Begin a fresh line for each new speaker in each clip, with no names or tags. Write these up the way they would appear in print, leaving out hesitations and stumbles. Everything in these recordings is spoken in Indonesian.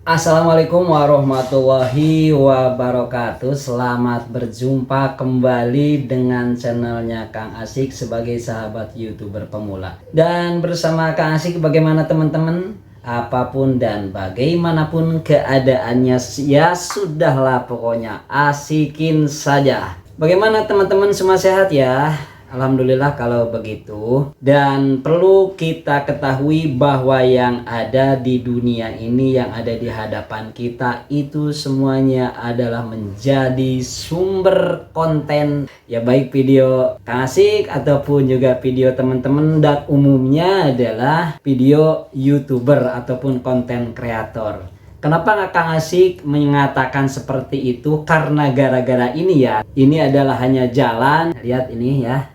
Assalamualaikum warahmatullahi wabarakatuh. Selamat berjumpa kembali dengan channelnya Kang Asik sebagai sahabat YouTuber pemula. Dan bersama Kang Asik, bagaimana teman-teman? Apapun dan bagaimanapun keadaannya, ya sudahlah, pokoknya asikin saja. Bagaimana teman-teman, semua sehat ya? Alhamdulillah kalau begitu. Dan perlu kita ketahui bahwa yang ada di dunia ini, yang ada di hadapan kita itu semuanya adalah menjadi sumber konten, ya baik video Kang Asik ataupun juga video teman-teman, dan umumnya adalah video YouTuber ataupun konten kreator. Kenapa nggak Kang Asik mengatakan seperti itu? Karena gara-gara ini ya, ini adalah hanya jalan. Lihat ini ya.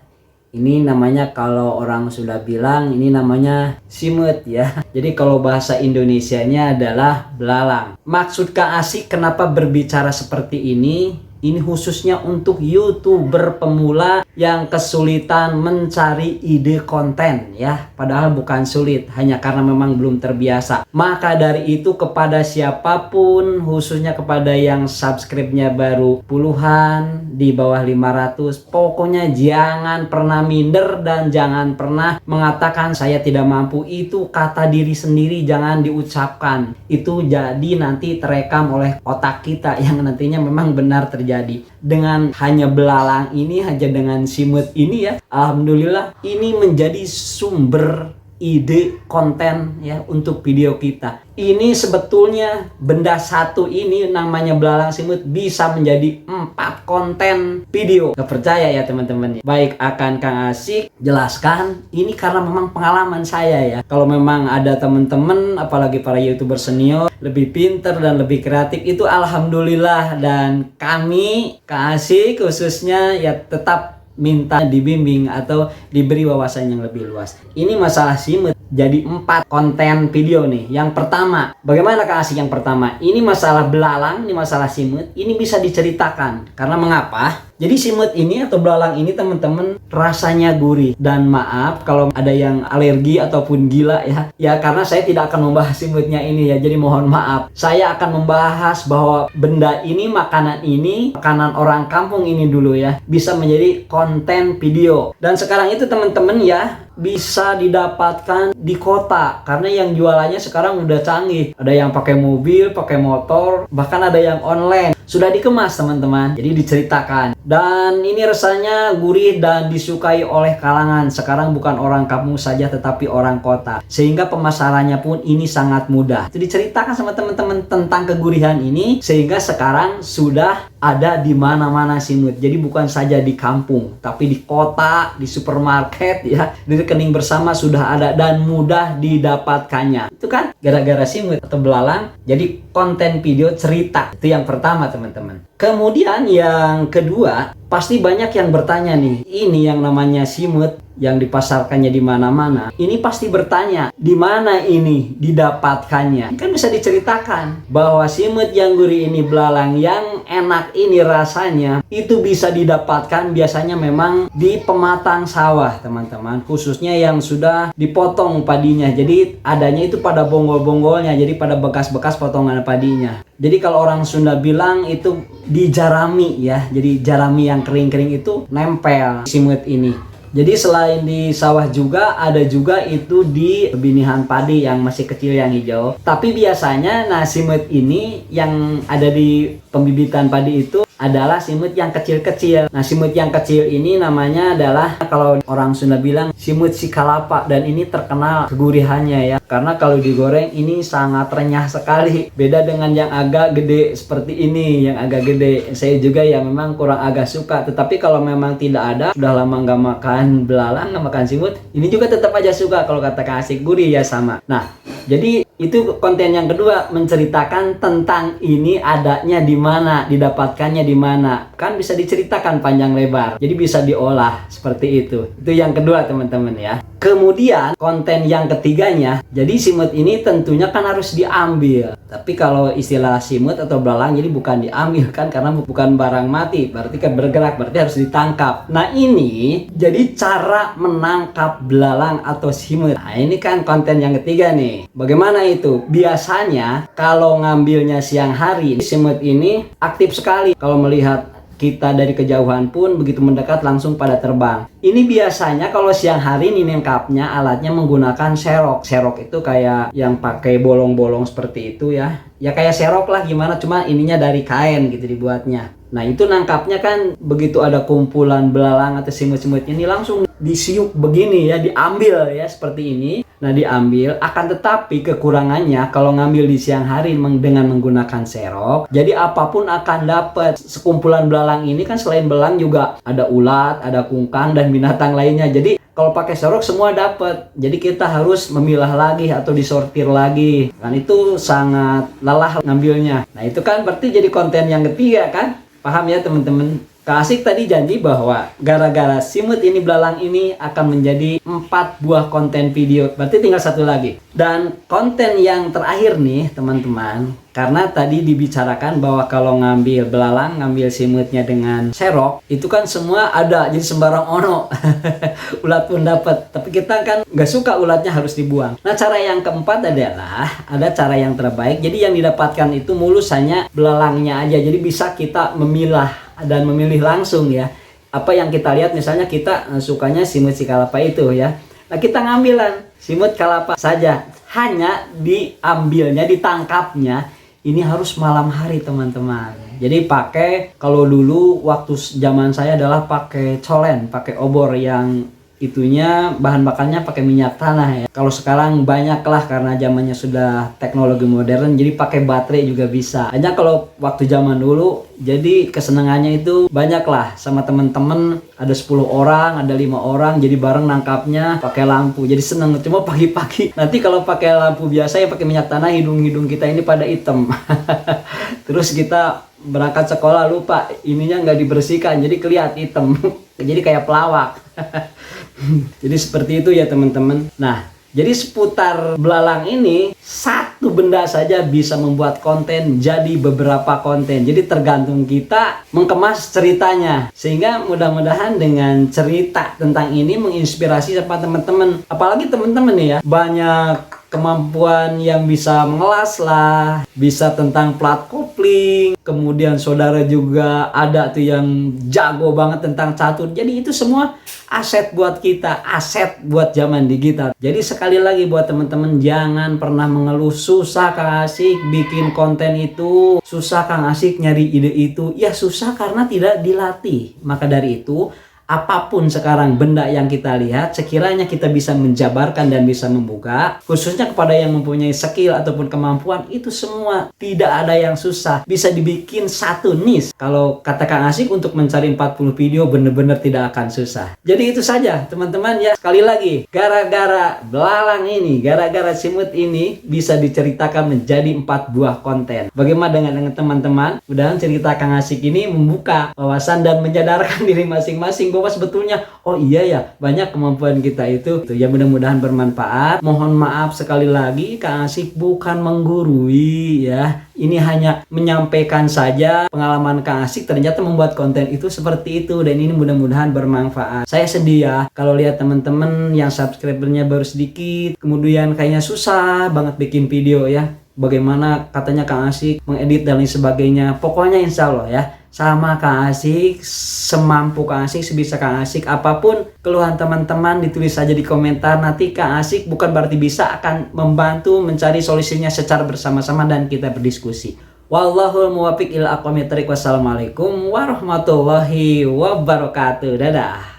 Ini namanya, kalau orang sudah bilang, ini namanya simut ya. Jadi kalau bahasa Indonesianya adalah belalang. Maksud Kang Asik kenapa berbicara seperti ini? Ini khususnya untuk YouTuber pemula yang kesulitan mencari ide konten ya. Padahal bukan sulit, hanya karena memang belum terbiasa. Maka dari itu kepada siapapun, khususnya kepada yang subscribe-nya baru puluhan, di bawah 500, pokoknya jangan pernah minder dan jangan pernah mengatakan saya tidak mampu. Itu kata diri sendiri jangan diucapkan. Itu jadi nanti terekam oleh otak kita yang nantinya memang benar terjadi. Dengan hanya belalang ini, hanya dengan simut ini ya, alhamdulillah ini menjadi sumber ide konten ya untuk video kita. Ini sebetulnya benda satu ini namanya belalang simut bisa menjadi 4 konten video. Gak percaya ya teman-teman? Baik, akan Kang Asik jelaskan ini karena memang pengalaman saya ya. Kalau memang ada teman-teman, apalagi para YouTuber senior lebih pinter dan lebih kreatif, itu alhamdulillah. Dan kami Kang Asik khususnya ya tetap minta dibimbing atau diberi wawasan yang lebih luas. Ini masalah simut jadi 4 konten video nih. Yang pertama, bagaimana Kang Asik? Yang pertama, ini masalah belalang, ini masalah simut, ini bisa diceritakan. Karena mengapa? Jadi simut ini atau belalang ini teman-teman rasanya gurih. Dan maaf kalau ada yang alergi ataupun gila ya. Ya karena saya tidak akan membahas simutnya ini ya. Jadi mohon maaf. Saya akan membahas bahwa benda ini, makanan orang kampung ini dulu ya, bisa menjadi konten video. Dan sekarang itu teman-teman ya, bisa didapatkan di kota karena yang jualannya sekarang udah canggih. Ada yang pakai mobil, pakai motor, bahkan ada yang online. Sudah dikemas teman-teman, jadi diceritakan. Dan ini rasanya gurih dan disukai oleh kalangan. Sekarang bukan orang kampung saja tetapi orang kota. Sehingga pemasarannya pun ini sangat mudah. Itu diceritakan sama teman-teman tentang kegurihan ini. Sehingga sekarang sudah ada di mana-mana simut. Jadi bukan saja di kampung, tapi di kota, di supermarket ya, di rekening bersama sudah ada dan mudah didapatkannya. Itu kan gara-gara simut atau belalang jadi konten video cerita. Itu yang pertama teman-teman. Kemudian yang kedua, pasti banyak yang bertanya nih, ini yang namanya simut yang dipasarkannya di mana-mana. Ini pasti bertanya, di mana ini didapatkannya? Kan bisa diceritakan bahwa simut yang gurih ini, belalang yang enak ini rasanya, itu bisa didapatkan biasanya memang di pematang sawah teman-teman. Khususnya yang sudah dipotong padinya. Jadi adanya itu pada bonggol-bonggolnya, jadi pada bekas-bekas potongan padinya. Jadi kalau orang Sunda bilang itu dijarami ya. Jadi jarami yang kering-kering itu nempel simut ini. Jadi selain di sawah juga ada juga itu di binihan padi yang masih kecil yang hijau. Tapi biasanya simut ini yang ada di pembibitan padi itu adalah simut yang kecil-kecil. Nah simut yang kecil ini namanya adalah, kalau orang Sunda bilang, simut si kalapa. Dan ini terkenal kegurihannya ya, karena kalau digoreng ini sangat renyah sekali. Beda dengan yang agak gede seperti ini, yang agak gede. Saya juga ya memang kurang agak suka. Tetapi kalau memang tidak ada, sudah lama nggak makan belalang, nggak makan simut, ini juga tetap aja suka. Kalau kata Kang Asik, gurih ya sama. Nah jadi itu konten yang kedua, menceritakan tentang ini adanya di mana, didapatkannya di mana. Kan bisa diceritakan panjang lebar. Jadi bisa diolah seperti itu. Itu yang kedua teman-teman ya. Kemudian konten yang ketiganya, jadi simut ini tentunya kan harus diambil. Tapi kalau istilah simut atau belalang jadi bukan diambil kan, karena bukan barang mati, berarti kan bergerak, berarti harus ditangkap. Nah ini jadi cara menangkap belalang atau simut. Nah ini kan konten yang ketiga nih. Bagaimana itu? Biasanya kalau ngambilnya siang hari, semut ini aktif sekali. Kalau melihat kita dari kejauhan pun begitu mendekat langsung pada terbang. Ini biasanya kalau siang hari ini nangkapnya alatnya menggunakan serok. Serok itu kayak yang pakai bolong-bolong seperti itu ya. Ya kayak serok lah gimana, cuma ininya dari kain gitu dibuatnya. Nah itu nangkapnya kan begitu ada kumpulan belalang atau semut-semut ini langsung disiuk begini ya, diambil ya seperti ini. Nah diambil, akan tetapi kekurangannya kalau ngambil di siang hari dengan menggunakan serok, jadi apapun akan dapat. Sekumpulan belalang ini kan selain belang juga ada ulat, ada kungkang dan binatang lainnya. Jadi kalau pakai serok semua dapat. Jadi kita harus memilah lagi atau disortir lagi. Kan itu sangat lelah ngambilnya. Nah itu kan berarti jadi konten yang ketiga kan? Paham ya teman-teman? Kak Asyik tadi janji bahwa gara-gara semut ini belalang ini akan menjadi 4 buah konten video. Berarti tinggal 1 lagi. Dan konten yang terakhir nih teman-teman, karena tadi dibicarakan bahwa kalau ngambil belalang, ngambil semutnya dengan serok, itu kan semua ada, jadi sembarang ono. Ulat pun dapat. Tapi kita kan nggak suka ulatnya harus dibuang. Nah cara yang keempat adalah, ada cara yang terbaik. Jadi yang didapatkan itu mulus hanya belalangnya aja. Jadi bisa kita memilah dan memilih langsung ya apa yang kita lihat. Misalnya kita sukanya semut si kalapa itu ya, nah kita ngambilan semut kalapa saja, hanya diambilnya, ditangkapnya ini harus malam hari teman-teman. Jadi pakai, kalau dulu waktu zaman saya adalah pakai colen, pakai obor yang itunya bahan bakarnya pakai minyak tanah ya. Kalau sekarang banyak lah karena zamannya sudah teknologi modern, jadi pakai baterai juga bisa. Hanya kalau waktu zaman dulu, jadi kesenangannya itu banyak lah sama temen-temen, ada 10 orang, ada 5 orang, jadi bareng nangkapnya pakai lampu. Jadi seneng, cuma pagi-pagi. Nanti kalau pakai lampu biasa ya pakai minyak tanah, hidung-hidung kita ini pada hitam. Terus kita berangkat sekolah lupa ininya nggak dibersihkan, jadi kelihatan hitam. Jadi kayak pelawak. Jadi seperti itu ya teman-teman. Nah, jadi seputar belalang ini, satu benda saja bisa membuat konten jadi beberapa konten. Jadi tergantung kita mengemas ceritanya. Sehingga mudah-mudahan dengan cerita tentang ini menginspirasi sama teman-teman. Apalagi teman-teman nih ya, banyak kemampuan yang bisa mengelas lah, bisa tentang plat kopling, kemudian saudara juga ada tuh yang jago banget tentang catur. Jadi itu semua aset buat kita, aset buat zaman digital. Jadi sekali lagi buat teman-teman, jangan pernah mengeluh susah Kang Asyik bikin konten itu, susah Kang Asyik nyari ide itu. Ya susah karena tidak dilatih. Maka dari itu, apapun sekarang benda yang kita lihat, sekiranya kita bisa menjabarkan dan bisa membuka, khususnya kepada yang mempunyai skill ataupun kemampuan, itu semua tidak ada yang susah, bisa dibikin satu niche. Kalau kata Kang Asyik untuk mencari 40 video bener-bener tidak akan susah. Jadi itu saja teman-teman ya. Sekali lagi, gara-gara belalang ini, gara-gara semut ini bisa diceritakan menjadi 4 buah konten. Bagaimana dengan teman-teman? Mudah-mudahan cerita Kang Asyik ini membuka wawasan dan menyadarkan diri masing-masing bahwa sebetulnya oh iya ya, banyak kemampuan kita itu ya. Mudah-mudahan bermanfaat. Mohon maaf sekali lagi, Kang Asyik bukan menggurui ya, ini hanya menyampaikan saja pengalaman Kang Asyik ternyata membuat konten itu seperti itu, dan ini mudah-mudahan bermanfaat. Saya sedih ya kalau lihat teman-teman yang subscribernya baru sedikit, kemudian kayaknya susah banget bikin video ya. Bagaimana katanya Kang Asyik mengedit dan lain sebagainya. Pokoknya insya Allah ya, sama Kang Asyik, semampu Kang Asyik, sebisa Kang Asyik. Apapun keluhan teman-teman ditulis saja di komentar. Nanti Kang Asyik bukan berarti bisa, akan membantu mencari solusinya secara bersama-sama dan kita berdiskusi. Wallahul muwaffiq ila aqwamit thoriq. Wassalamualaikum warahmatullahi wabarakatuh. Dadah.